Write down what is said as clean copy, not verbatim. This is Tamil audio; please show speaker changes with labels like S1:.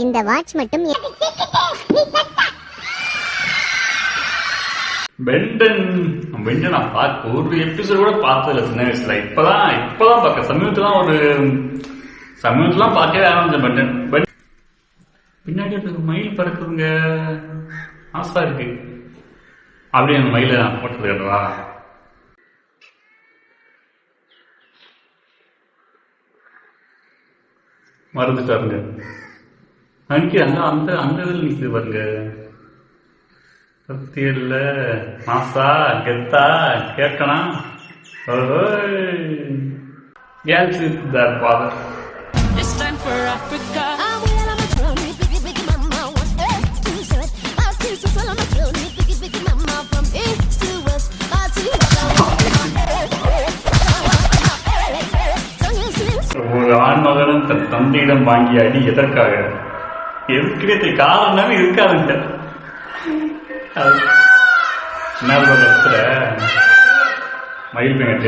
S1: இந்த வாட்ச் மட்டும்
S2: பெண்டன் நான் பார்க்க ஒரு எபிசோட் கூட பார்த்ததில்ல சின்ன வயசுல. இப்பதான் பார்க்க சமீபத்துலாம் பார்த்தே ஆரம்பிச்சேன். பெண்டன் பின்னாடி மயில் பறக்குதுங்க, ஆசா இருக்கு. அப்படியே அந்த மயில நான் போட்டது கேட்டவா? மறந்துட்டாருங்க. அன்னைக்கு அந்த இதில் நிற்குது பாருங்க. சத்தியல்ல மாசா கெத்தா கேட்கணும். ஃபாதர் ஒரு ஆண்மகனும் தன் தந்தையிடம் வாங்கிய அடி எதற்காக? எதுக்கு காரணமே இருக்காதுங்க. என்ன மயில்